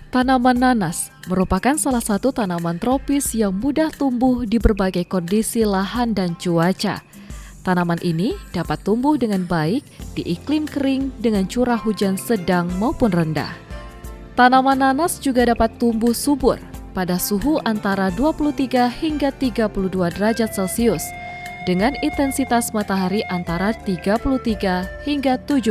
Tanaman nanas merupakan salah satu tanaman tropis yang mudah tumbuh di berbagai kondisi lahan dan cuaca. Tanaman ini dapat tumbuh dengan baik di iklim kering dengan curah hujan sedang maupun rendah. Tanaman nanas juga dapat tumbuh subur pada suhu antara 23 hingga 32 derajat Celcius dengan intensitas matahari antara 33 hingga 72%.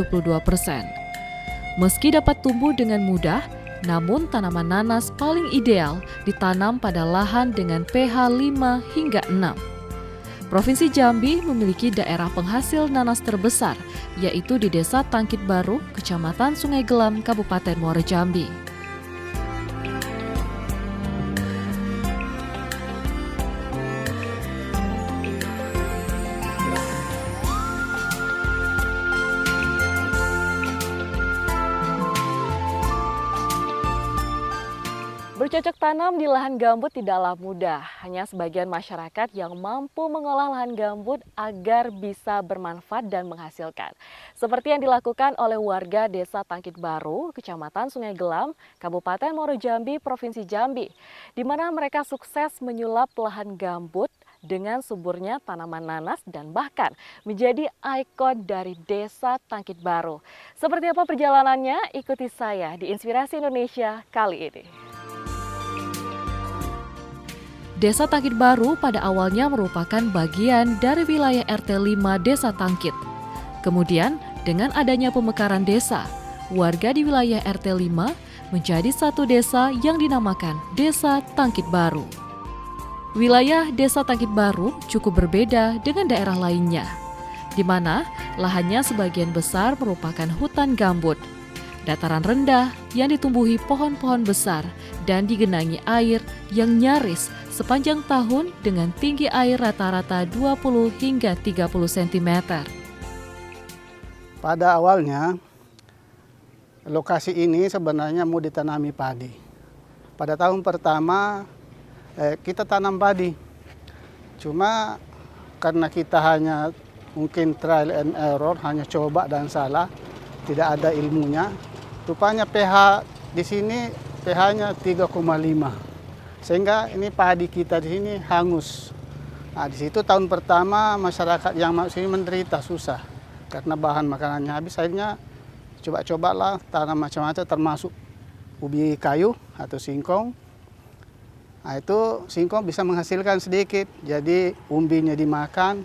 Meski dapat tumbuh dengan mudah, namun tanaman nanas paling ideal ditanam pada lahan dengan pH 5 hingga 6. Provinsi Jambi memiliki daerah penghasil nanas terbesar, yaitu di Desa Tangkit Baru, Kecamatan Sungai Gelam, Kabupaten Muaro Jambi. Bercocok tanam di lahan gambut tidaklah mudah. Hanya sebagian masyarakat yang mampu mengolah lahan gambut agar bisa bermanfaat dan menghasilkan. Seperti yang dilakukan oleh warga Desa Tangkit Baru, Kecamatan Sungai Gelam, Kabupaten Muaro Jambi, Provinsi Jambi, di mana mereka sukses menyulap lahan gambut dengan suburnya tanaman nanas dan bahkan menjadi ikon dari Desa Tangkit Baru. Seperti apa perjalanannya? Ikuti saya di Inspirasi Indonesia kali ini. Desa Tangkit Baru pada awalnya merupakan bagian dari wilayah RT 5 Desa Tangkit. Kemudian, dengan adanya pemekaran desa, warga di wilayah RT 5 menjadi satu desa yang dinamakan Desa Tangkit Baru. Wilayah Desa Tangkit Baru cukup berbeda dengan daerah lainnya, di mana lahannya sebagian besar merupakan hutan gambut, dataran rendah yang ditumbuhi pohon-pohon besar dan digenangi air yang nyaris sepanjang tahun dengan tinggi air rata-rata 20 hingga 30 cm. Pada awalnya, lokasi ini sebenarnya mau ditanami padi. Pada tahun pertama, kita tanam padi. Cuma karena kita hanya mungkin trial and error, hanya coba dan salah, tidak ada ilmunya. Rupanya pH di sini pH-nya 3,5. Sehingga ini padi kita di sini hangus. Nah, di situ tahun pertama masyarakat yang masuk sini menderita susah karena bahan makanannya habis. Akhirnya coba-cobalah tanam macam-macam termasuk ubi kayu atau singkong. Nah, itu singkong bisa menghasilkan sedikit. Jadi umbinya dimakan,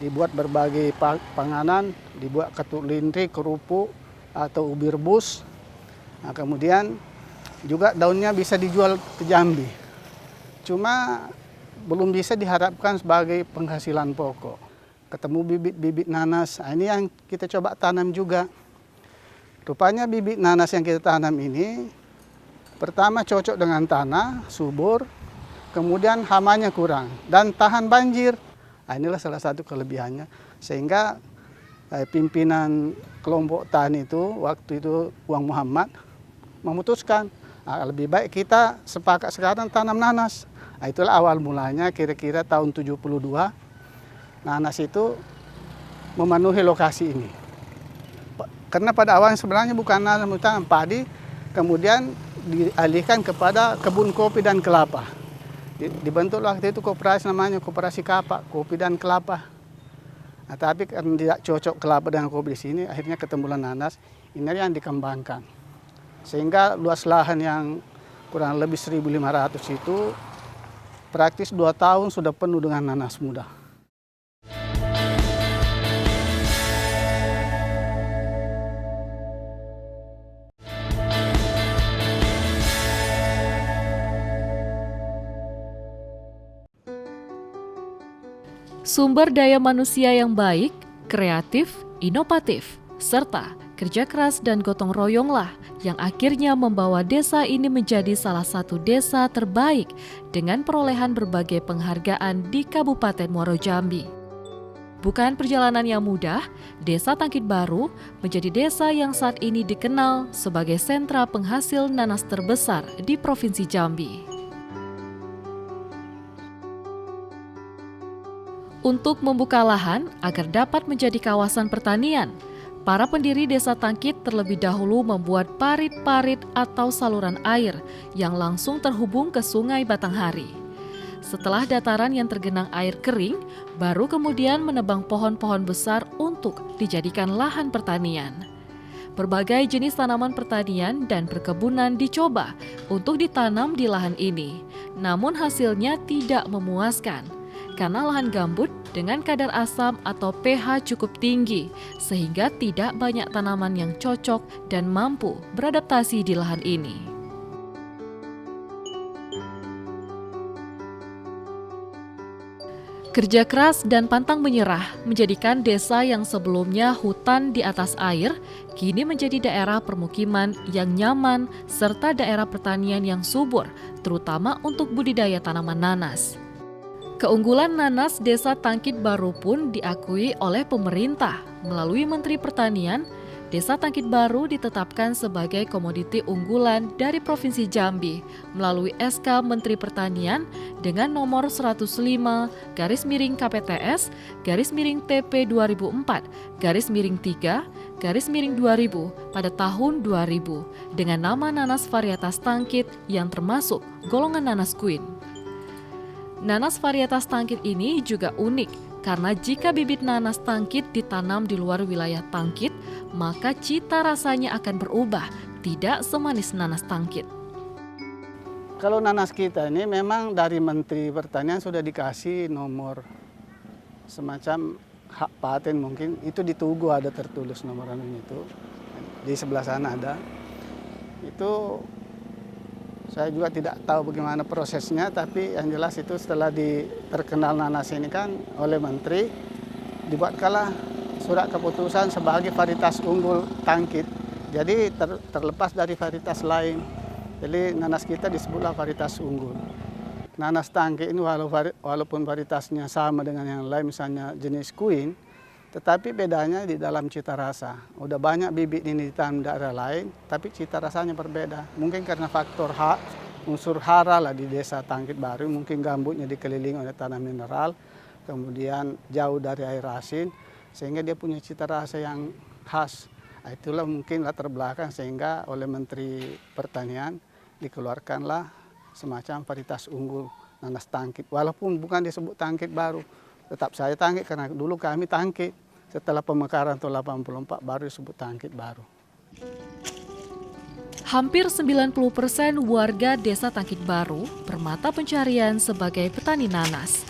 dibuat berbagai panganan, dibuat ketuk lintri, kerupuk atau ubi rebus. Nah, kemudian juga daunnya bisa dijual ke Jambi. Cuma belum bisa diharapkan sebagai penghasilan pokok. Ketemu bibit-bibit nanas, ini yang kita coba tanam juga. Rupanya bibit nanas yang kita tanam ini, pertama cocok dengan tanah, subur, kemudian hamanya kurang, dan tahan banjir. Nah, inilah salah satu kelebihannya. Sehingga pimpinan kelompok tani itu, waktu itu Uang Muhammad, memutuskan, lebih baik kita sepakat sekarang tanam nanas. Nah, itulah awal mulanya kira-kira tahun 72, nanas itu memenuhi lokasi ini. Karena pada awalnya sebenarnya bukan nanas, bukan padi, kemudian dialihkan kepada kebun kopi dan kelapa. Dibentuk waktu itu koperasi namanya Koperasi Kapak, Kopi dan Kelapa. Nah, tapi karena tidak cocok kelapa dengan kopi di sini, akhirnya ketemulah nanas, ini yang dikembangkan. Sehingga luas lahan yang kurang lebih 1.500 itu praktis 2 tahun sudah penuh dengan nanas muda. Sumber daya manusia yang baik, kreatif, inovatif, serta kerja keras dan gotong royonglah yang akhirnya membawa desa ini menjadi salah satu desa terbaik dengan perolehan berbagai penghargaan di Kabupaten Muaro Jambi. Bukan perjalanan yang mudah, Desa Tangkit Baru menjadi desa yang saat ini dikenal sebagai sentra penghasil nanas terbesar di Provinsi Jambi. Untuk membuka lahan agar dapat menjadi kawasan pertanian, Para pendiri Desa Tangkit terlebih dahulu membuat parit-parit atau saluran air yang langsung terhubung ke Sungai Batanghari. Setelah dataran yang tergenang air kering, baru kemudian menebang pohon-pohon besar untuk dijadikan lahan pertanian. Berbagai jenis tanaman pertanian dan perkebunan dicoba untuk ditanam di lahan ini, namun hasilnya tidak memuaskan karena lahan gambut dengan kadar asam atau pH cukup tinggi, sehingga tidak banyak tanaman yang cocok dan mampu beradaptasi di lahan ini. Kerja keras dan pantang menyerah menjadikan desa yang sebelumnya hutan di atas air, kini menjadi daerah permukiman yang nyaman serta daerah pertanian yang subur, terutama untuk budidaya tanaman nanas. Keunggulan nanas Desa Tangkit Baru pun diakui oleh pemerintah. Melalui Menteri Pertanian, Desa Tangkit Baru ditetapkan sebagai komoditi unggulan dari Provinsi Jambi melalui SK Menteri Pertanian dengan nomor 105/KPTS/TP 2004/3/2000 pada tahun 2000 dengan nama nanas varietas Tangkit yang termasuk golongan nanas Queen. Nanas varietas Tangkit ini juga unik karena jika bibit nanas Tangkit ditanam di luar wilayah Tangkit, maka cita rasanya akan berubah, tidak semanis nanas Tangkit. Kalau nanas kita ini memang dari Menteri Pertanian sudah dikasih nomor semacam hak paten, mungkin itu di Tugu ada tertulis nomor itu, di sebelah sana ada. Itu saya juga tidak tahu bagaimana prosesnya, tapi yang jelas itu setelah terkenal nanas ini kan oleh Menteri, dibuatkanlah surat keputusan sebagai varietas unggul Tangkit. Jadi terlepas dari varietas lain. Jadi nanas kita disebutlah varietas unggul. Nanas Tangkit ini walaupun varietasnya sama dengan yang lain, misalnya jenis Queen, tetapi bedanya di dalam cita rasa. Udah banyak bibit ini ditanam di daerah lain, tapi cita rasanya berbeda. Mungkin karena faktor unsur hara lah di Desa Tangkit Baru, mungkin gambutnya dikelilingi oleh tanah mineral, kemudian jauh dari air asin, sehingga dia punya cita rasa yang khas. Itulah mungkin latar belakang sehingga oleh Menteri Pertanian dikeluarkanlah semacam varietas unggul nanas Tangkit. Walaupun bukan disebut Tangkit Baru, tetap saya Tangkit karena dulu kami Tangkit. Setelah pemekaran tahun 84 baru disebut Tangkit Baru. Hampir 90% warga Desa Tangkit Baru bermata pencarian sebagai petani nanas.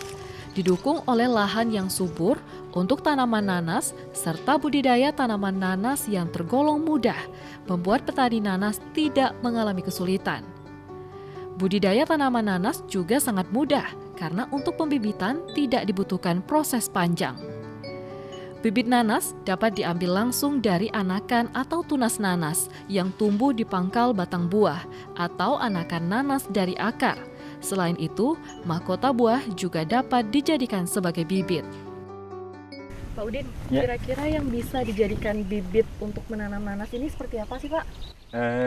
Didukung oleh lahan yang subur untuk tanaman nanas serta budidaya tanaman nanas yang tergolong mudah, membuat petani nanas tidak mengalami kesulitan. Budidaya tanaman nanas juga sangat mudah karena untuk pembibitan tidak dibutuhkan proses panjang. Bibit nanas dapat diambil langsung dari anakan atau tunas nanas yang tumbuh di pangkal batang buah atau anakan nanas dari akar. Selain itu, mahkota buah juga dapat dijadikan sebagai bibit. Pak Udin, kira-kira yang bisa dijadikan bibit untuk menanam nanas ini seperti apa sih Pak?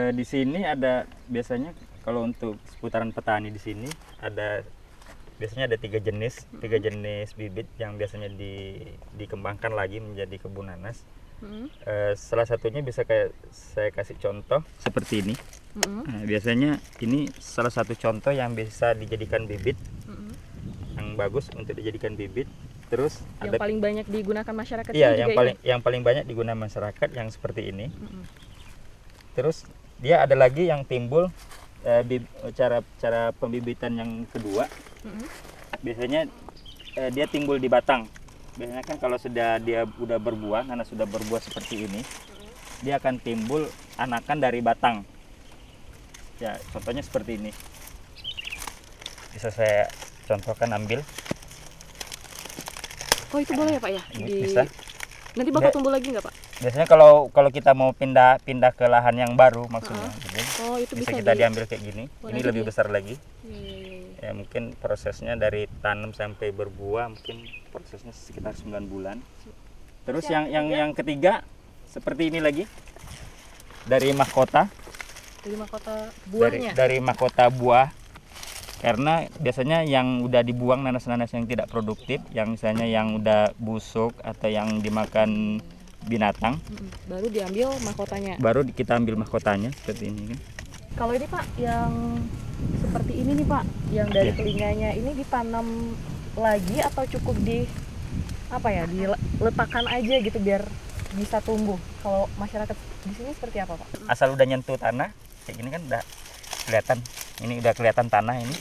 Di sini ada biasanya kalau untuk seputaran petani di sini biasanya ada tiga jenis bibit yang biasanya dikembangkan lagi menjadi kebun nanas. Salah satunya bisa kayak saya kasih contoh seperti ini. Nah, biasanya ini salah satu contoh yang bisa dijadikan bibit yang bagus untuk dijadikan bibit. Terus yang paling banyak digunakan masyarakat yang paling banyak digunakan masyarakat yang seperti ini. Terus dia ada lagi yang timbul cara pembibitan yang kedua. Biasanya dia timbul di batang. Biasanya kan kalau dia udah berbuah, nanas sudah berbuah seperti ini, dia akan timbul anakan dari batang. Ya, contohnya seperti ini. Bisa saya contohkan, ambil. Oh, itu boleh ya Pak ya? Bisa. Nanti bakal tumbuh lagi nggak Pak? Biasanya kalau kita mau pindah ke lahan yang baru maksudnya, oh, itu bisa kita diambil kayak gini. Ini lebih ya? besar lagi. Ya, mungkin prosesnya dari tanam sampai berbuah mungkin prosesnya sekitar 9 bulan. Terus yang ketiga seperti ini lagi, dari mahkota. Dari mahkota buahnya. Dari mahkota buah. Karena biasanya yang udah dibuang nanas-nanas yang tidak produktif, yang misalnya yang udah busuk atau yang dimakan binatang, Baru diambil mahkotanya. baru kita ambil mahkotanya seperti ini kan. Kalau ini Pak, yang seperti ini nih Pak, yang dari Iya. telinganya ini ditanam lagi atau cukup diletakkan aja gitu biar bisa tumbuh. Kalau masyarakat di sini seperti apa Pak? Asal udah nyentuh tanah kayak gini kan udah kelihatan, ini udah kelihatan tanah ini,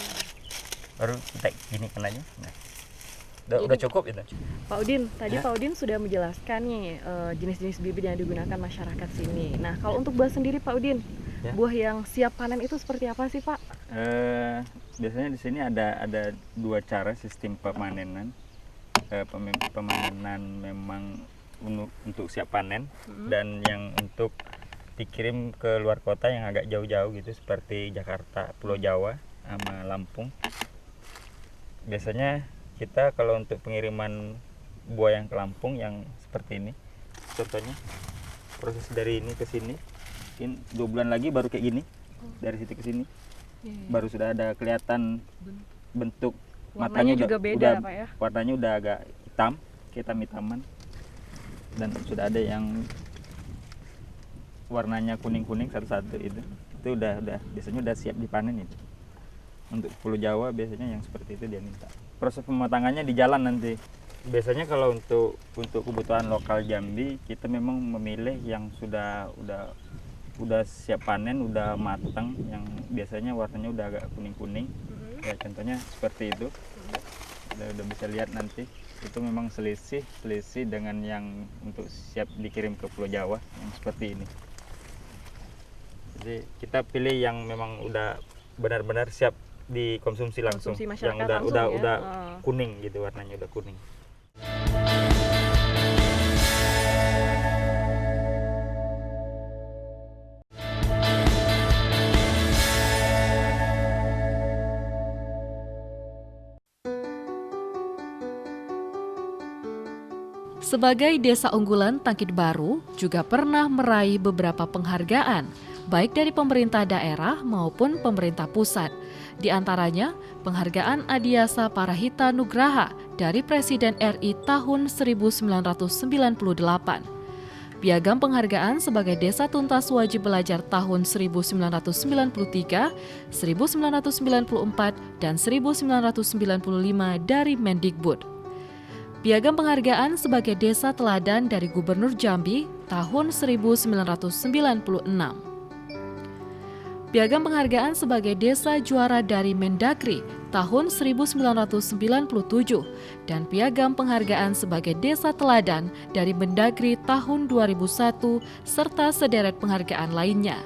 baru kita gini kan aja. Nah, udah cukup itu. Pak Udin, tadi Ya. Pak Udin sudah menjelaskan nih jenis-jenis bibit yang digunakan masyarakat sini. Nah, kalau untuk buah sendiri Pak Udin, Ya. buah yang siap panen itu seperti apa sih Pak? Biasanya di sini ada dua cara sistem pemanenan. Pemanenan memang untuk siap panen dan yang untuk dikirim ke luar kota yang agak jauh-jauh gitu seperti Jakarta, Pulau Jawa, sama Lampung. Biasanya kita kalau untuk pengiriman buah yang ke Lampung yang seperti ini, contohnya proses dari ini ke sini, mungkin 2 bulan lagi baru kayak gini, dari situ ke sini baru sudah ada kelihatan bentuk Warnanya matanya juga beda Pak ya? warnanya udah agak hitam-hitaman, dan sudah ada yang warnanya kuning-kuning satu-satu itu udah biasanya udah siap dipanen itu. Untuk Pulau Jawa biasanya yang seperti itu dia minta. Proses pematangannya di jalan nanti. Biasanya kalau untuk kebutuhan lokal Jambi kita memang memilih yang udah siap panen, udah matang, yang biasanya warnanya udah agak kuning-kuning. Ya contohnya seperti itu. Udah bisa lihat nanti itu memang selisih dengan yang untuk siap dikirim ke Pulau Jawa yang seperti ini. Jadi kita pilih yang memang udah benar-benar siap dikonsumsi langsung, Konsumsi yang masyarakat langsung ya? udah kuning gitu, warnanya udah kuning. Sebagai desa unggulan Tangkit Baru juga pernah meraih beberapa penghargaan, baik dari pemerintah daerah maupun pemerintah pusat. Di antaranya, penghargaan Adiasa Parahita Nugraha dari Presiden RI tahun 1998. Piagam penghargaan sebagai Desa Tuntas Wajib Belajar tahun 1993, 1994, dan 1995 dari Mendikbud. Piagam penghargaan sebagai Desa Teladan dari Gubernur Jambi tahun 1996. Piagam penghargaan sebagai Desa Juara dari Mendagri tahun 1997 dan Piagam penghargaan sebagai Desa Teladan dari Mendagri tahun 2001 serta sederet penghargaan lainnya.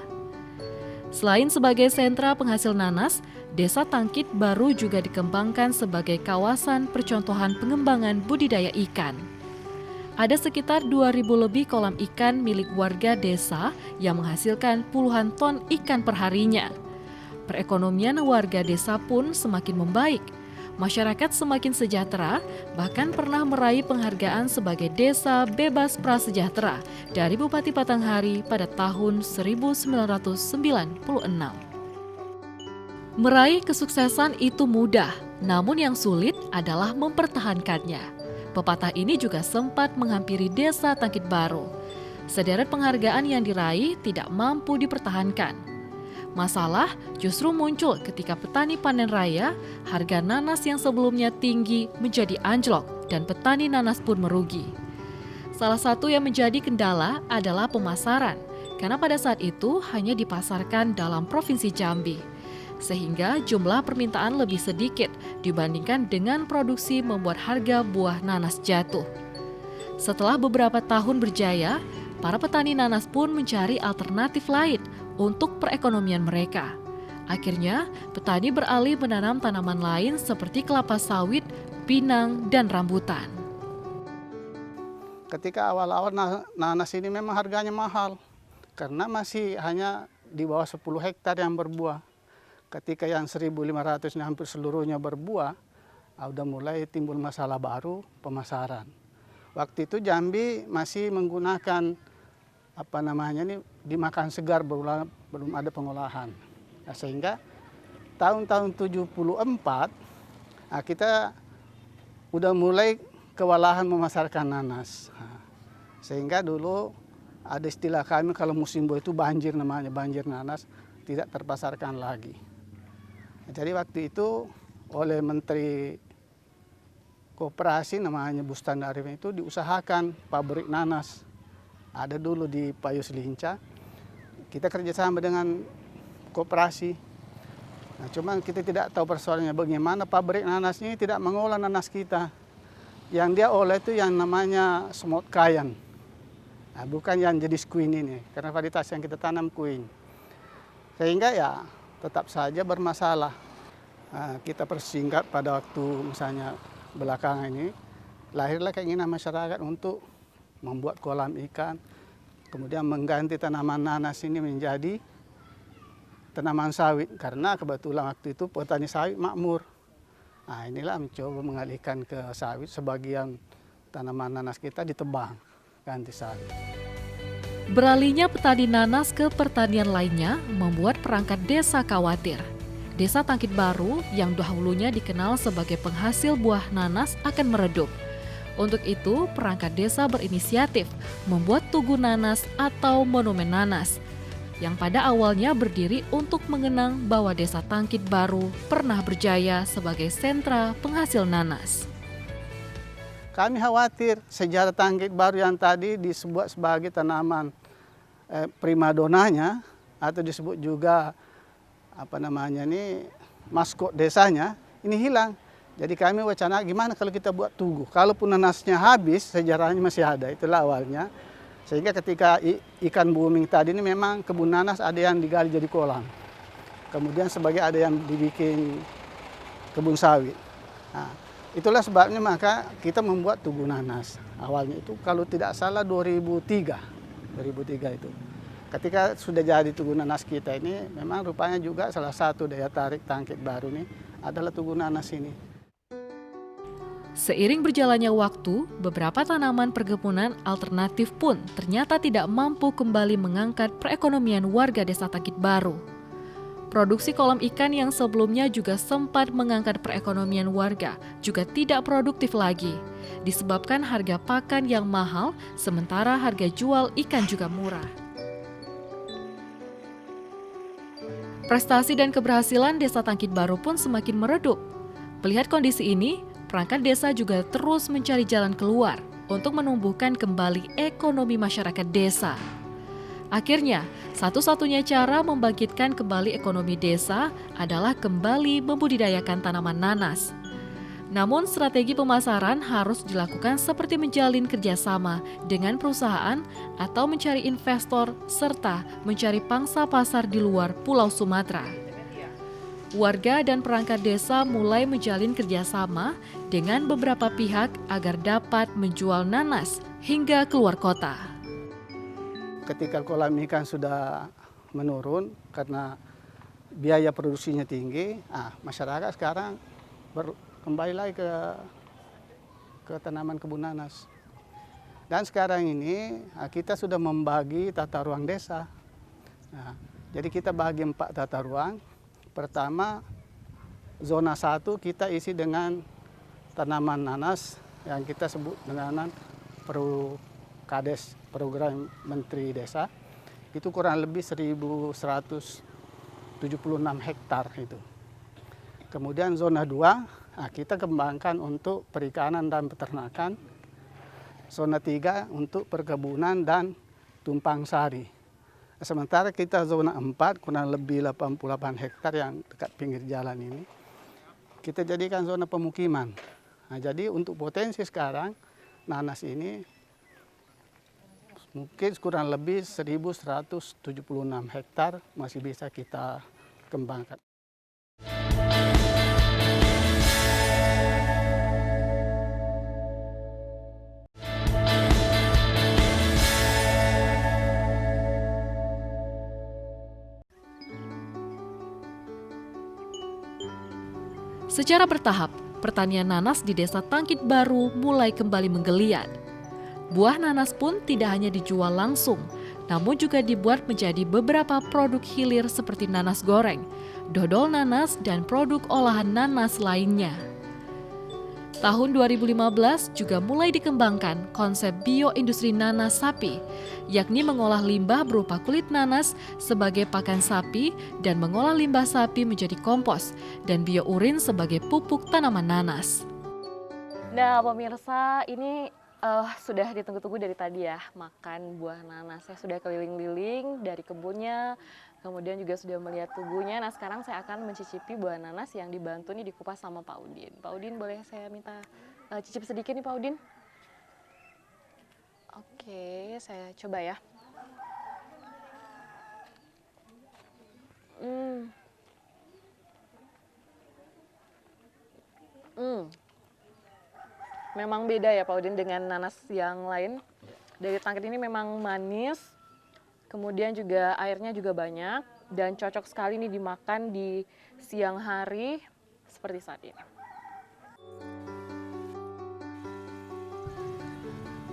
Selain sebagai sentra penghasil nanas, Desa Tangkit Baru juga dikembangkan sebagai kawasan percontohan pengembangan budidaya ikan. Ada sekitar 2.000 lebih kolam ikan milik warga desa yang menghasilkan puluhan ton ikan perharinya. Perekonomian warga desa pun semakin membaik. Masyarakat semakin sejahtera, bahkan pernah meraih penghargaan sebagai Desa Bebas Prasejahtera dari Bupati Batanghari pada tahun 1996. Meraih kesuksesan itu mudah, namun yang sulit adalah mempertahankannya. Pepatah ini juga sempat menghampiri Desa Tangkit Baru. Sederet penghargaan yang diraih tidak mampu dipertahankan. Masalah justru muncul ketika petani panen raya, harga nanas yang sebelumnya tinggi menjadi anjlok dan petani nanas pun merugi. Salah satu yang menjadi kendala adalah pemasaran, karena pada saat itu hanya dipasarkan dalam Provinsi Jambi. Sehingga jumlah permintaan lebih sedikit dibandingkan dengan produksi membuat harga buah nanas jatuh. Setelah beberapa tahun berjaya, para petani nanas pun mencari alternatif lain untuk perekonomian mereka. Akhirnya, petani beralih menanam tanaman lain seperti kelapa sawit, pinang, dan rambutan. Ketika awal-awal nanas ini memang harganya mahal, karena masih hanya di bawah 10 hektar yang berbuah. Ketika yang 1.500 ini hampir seluruhnya berbuah, udah mulai timbul masalah baru, pemasaran. Waktu itu Jambi masih menggunakan dimakan segar, belum ada pengolahan. Nah, sehingga tahun-tahun 74 kita udah mulai kewalahan memasarkan nanas. Sehingga dulu ada istilah kami kalau musim buah itu banjir, namanya banjir nanas, tidak terpasarkan lagi. Jadi waktu itu oleh Menteri Koperasi namanya Bustan Arifin itu diusahakan pabrik nanas. Ada dulu di Payus Linca. Kita kerjasama dengan koperasi. Nah, cuman kita tidak tahu persoalannya bagaimana pabrik nanas ini tidak mengolah nanas kita. Yang dia olah itu yang namanya Smooth Cayenne. Nah, bukan yang jenis Queen ini, karena varietas yang kita tanam Queen. Sehingga ya tetap saja bermasalah. Nah, kita persingkat pada waktu misalnya belakangan ini, lahirlah keinginan masyarakat untuk membuat kolam ikan, kemudian mengganti tanaman nanas ini menjadi tanaman sawit, karena kebetulan waktu itu petani sawit makmur. Nah, inilah mencoba mengalihkan ke sawit, sebagian tanaman nanas kita ditebang, ganti sawit. Beralihnya petani nanas ke pertanian lainnya membuat perangkat desa khawatir. Desa Tangkit Baru yang dahulunya dikenal sebagai penghasil buah nanas akan meredup. Untuk itu, perangkat desa berinisiatif membuat tugu nanas atau monumen nanas, yang pada awalnya berdiri untuk mengenang bahwa Desa Tangkit Baru pernah berjaya sebagai sentra penghasil nanas. Kami khawatir sejarah Tangkit Baru yang tadi disebut sebagai tanaman primadonanya, atau disebut juga maskot desanya, ini hilang. Jadi kami wacana gimana kalau kita buat tugu. Kalaupun nanasnya habis, sejarahnya masih ada, itulah awalnya. Sehingga ketika ikan booming tadi ini memang kebun nanas ada yang digali jadi kolam. Kemudian sebagai ada yang dibikin kebun sawit. Nah, itulah sebabnya maka kita membuat tugu nanas. Awalnya itu kalau tidak salah 2003 itu. Ketika sudah jadi tugu nanas kita ini, memang rupanya juga salah satu daya tarik Tangkit Baru ini adalah tugu nanas ini. Seiring berjalannya waktu, beberapa tanaman perkebunan alternatif pun ternyata tidak mampu kembali mengangkat perekonomian warga Desa Tangkit Baru. Produksi kolam ikan yang sebelumnya juga sempat mengangkat perekonomian warga juga tidak produktif lagi, disebabkan harga pakan yang mahal, sementara harga jual ikan juga murah. Prestasi dan keberhasilan Desa Tangkit Baru pun semakin meredup. Melihat kondisi ini, perangkat desa juga terus mencari jalan keluar untuk menumbuhkan kembali ekonomi masyarakat desa. Akhirnya, satu-satunya cara membangkitkan kembali ekonomi desa adalah kembali membudidayakan tanaman nanas. Namun, strategi pemasaran harus dilakukan seperti menjalin kerjasama dengan perusahaan atau mencari investor serta mencari pangsa pasar di luar Pulau Sumatera. Warga dan perangkat desa mulai menjalin kerjasama dengan beberapa pihak agar dapat menjual nanas hingga keluar kota. Ketika kolam ikan sudah menurun karena biaya produksinya tinggi, masyarakat sekarang kembali lagi ke tanaman kebun nanas. Dan sekarang ini kita sudah membagi tata ruang desa. Nah, jadi kita bagi 4 tata ruang. Pertama, zona 1 kita isi dengan tanaman nanas yang kita sebut dengan Kades, program Menteri Desa. Itu kurang lebih 1.176 hektar itu. Kemudian zona 2 kita kembangkan untuk perikanan dan peternakan. Zona 3 untuk perkebunan dan tumpang sari. Sementara kita zona 4 kurang lebih 88 hektar yang dekat pinggir jalan ini, kita jadikan zona pemukiman. Nah, jadi untuk potensi sekarang, nanas ini mungkin kurang lebih 1.176 hektar masih bisa kita kembangkan. Secara bertahap, pertanian nanas di Desa Tangkit Baru mulai kembali menggeliat. Buah nanas pun tidak hanya dijual langsung, namun juga dibuat menjadi beberapa produk hilir seperti nanas goreng, dodol nanas, dan produk olahan nanas lainnya. Tahun 2015 juga mulai dikembangkan konsep bioindustri nanas sapi, yakni mengolah limbah berupa kulit nanas sebagai pakan sapi dan mengolah limbah sapi menjadi kompos dan biourin sebagai pupuk tanaman nanas. Nah, pemirsa, ini sudah ditunggu-tunggu dari tadi ya, makan buah nanas. Saya sudah keliling-liling dari kebunnya, kemudian juga sudah melihat tubuhnya. Nah, sekarang saya akan mencicipi buah nanas yang dibantu nih dikupas sama Pak Udin. Pak Udin, boleh saya minta cicip sedikit nih Pak Udin? Oke, saya coba ya. Memang beda ya Pak Udin dengan nanas yang lain. Dari tangkit ini memang manis, kemudian juga airnya juga banyak dan cocok sekali nih dimakan di siang hari seperti saat ini.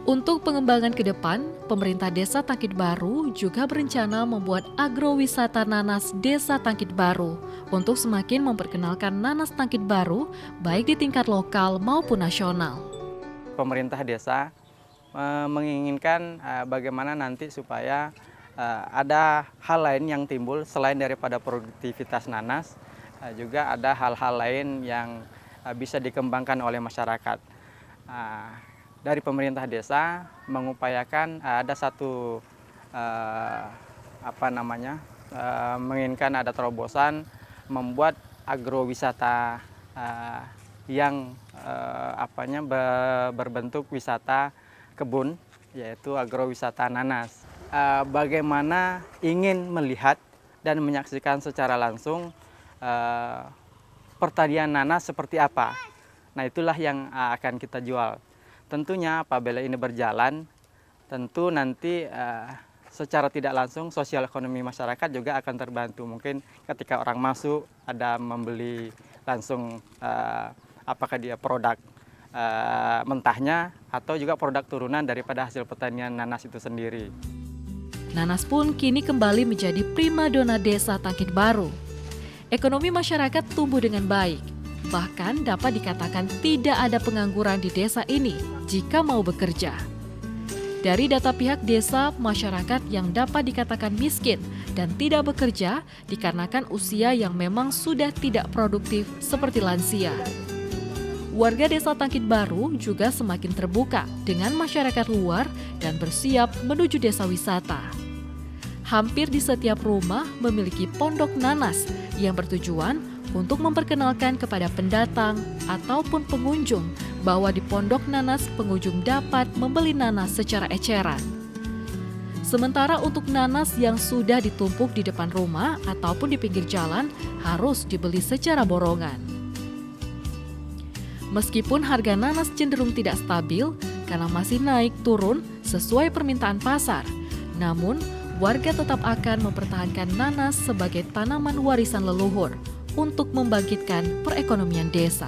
Untuk pengembangan ke depan, pemerintah Desa Tangkit Baru juga berencana membuat agrowisata nanas Desa Tangkit Baru untuk semakin memperkenalkan nanas Tangkit Baru baik di tingkat lokal maupun nasional. Pemerintah desa menginginkan bagaimana nanti supaya ada hal lain yang timbul selain daripada produktivitas nanas, juga ada hal-hal lain yang bisa dikembangkan oleh masyarakat. Dari pemerintah desa mengupayakan ada satu menginginkan ada terobosan membuat agrowisata yang berbentuk wisata kebun, yaitu agrowisata nanas. Bagaimana ingin melihat dan menyaksikan secara langsung pertanian nanas seperti apa. Nah, itulah yang akan kita jual. Tentunya apabila ini berjalan, tentu nanti secara tidak langsung sosial ekonomi masyarakat juga akan terbantu. Mungkin ketika orang masuk ada membeli langsung apakah dia produk mentahnya atau juga produk turunan daripada hasil pertanian nanas itu sendiri. Nanas pun kini kembali menjadi primadona Desa Tangkit Baru. Ekonomi masyarakat tumbuh dengan baik. Bahkan dapat dikatakan tidak ada pengangguran di desa ini jika mau bekerja. Dari data pihak desa, masyarakat yang dapat dikatakan miskin dan tidak bekerja dikarenakan usia yang memang sudah tidak produktif seperti lansia. Warga Desa Tangkit Baru juga semakin terbuka dengan masyarakat luar dan bersiap menuju desa wisata. Hampir di setiap rumah memiliki pondok nanas yang bertujuan untuk memperkenalkan kepada pendatang ataupun pengunjung bahwa di pondok nanas pengunjung dapat membeli nanas secara eceran. Sementara untuk nanas yang sudah ditumpuk di depan rumah ataupun di pinggir jalan harus dibeli secara borongan. Meskipun harga nanas cenderung tidak stabil karena masih naik turun sesuai permintaan pasar, namun warga tetap akan mempertahankan nanas sebagai tanaman warisan leluhur untuk membangkitkan perekonomian desa.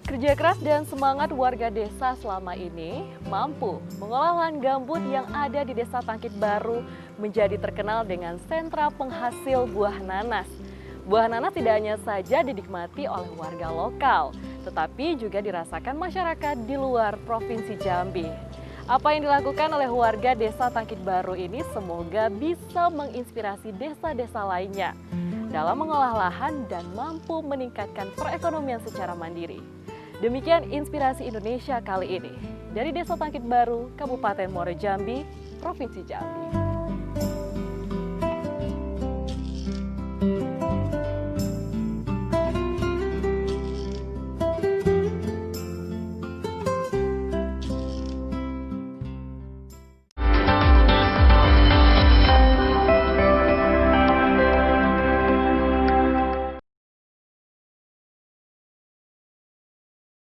Kerja keras dan semangat warga desa selama ini mampu mengolah lahan gambut yang ada di Desa Tangkit Baru menjadi terkenal dengan sentra penghasil buah nanas. Buah nanas tidak hanya saja dinikmati oleh warga lokal, tetapi juga dirasakan masyarakat di luar Provinsi Jambi. Apa yang dilakukan oleh warga Desa Tangkit Baru ini semoga bisa menginspirasi desa-desa lainnya dalam mengolah lahan dan mampu meningkatkan perekonomian secara mandiri. Demikian Inspirasi Indonesia kali ini dari Desa Tangkit Baru, Kabupaten Muaro Jambi, Provinsi Jambi.